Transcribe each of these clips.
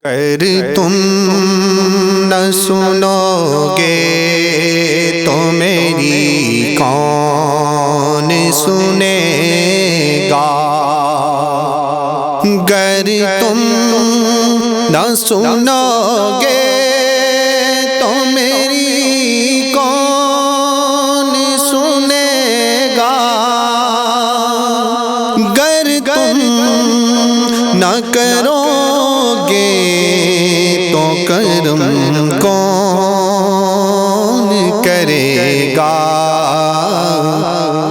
اگر تم نہ سنو گے تو میری کون سنے گا؟ اگر تم نہ سنو گے تو میری کون سنے گا؟ اگر تم نہ کرو گے تو کرم کون کرے گا؟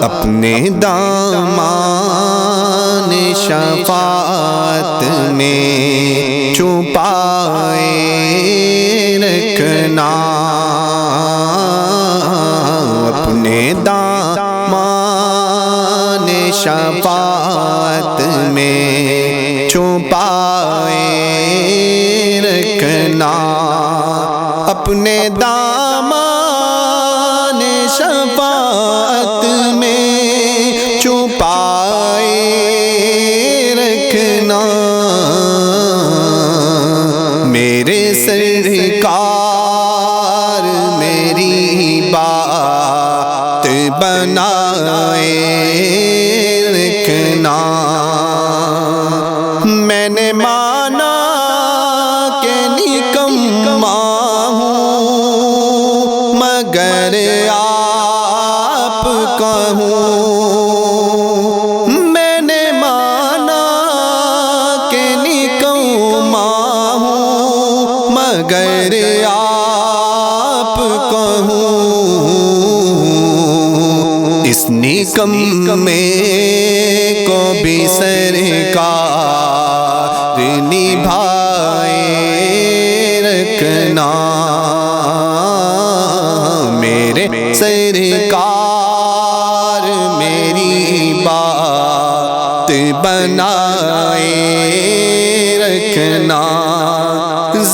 اپنے دامان شفاعت میں چھپائے رکھنا، اپنے دامان شفاعت میں چھپائے رکھنا، اپنے دامان شفاعت میں چھپائے رکھنا۔ میرے سرکار میری بات بنائے رکھنا۔ میں نے مانا کہ نکما ہوں مگر آپ کا ہوں، میں نے مانا کہ نکما ہوں مگر آپ کا ہوں۔ اس نکمے کو بھی سرکار نبھائے رکھنا، میرے سرکار میری بات بنائے رکھنا۔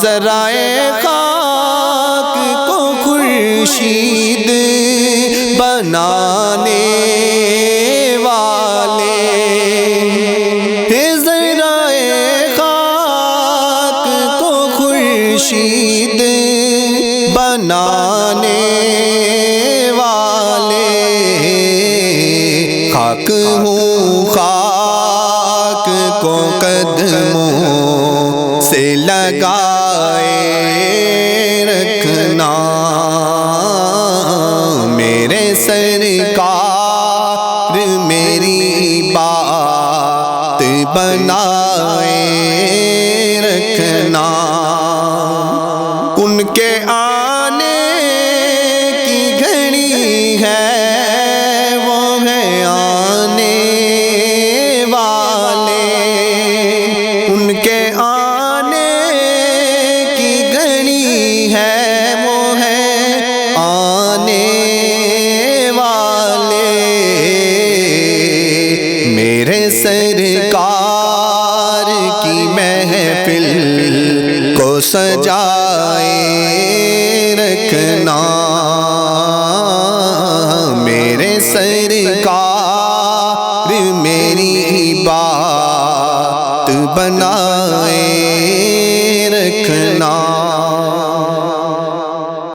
ذرائع خاک کو خورشید بنانے والے، ذرائع خاک کو خورشید بنانے والے، خاک ہوں خاک کو قدموں سے لگائے رکھنا، میرے سرکار میری بات بنائے رکھنا۔ ان کے آنے کی گھڑی ہے، وہ ہے آنے والے، ان کے آنے کی گھڑی ہے، وہ ہے آنے والے، میرے سرکار کی محفل کو سجائے رکھنا، میرے سرکار میری بات بنائے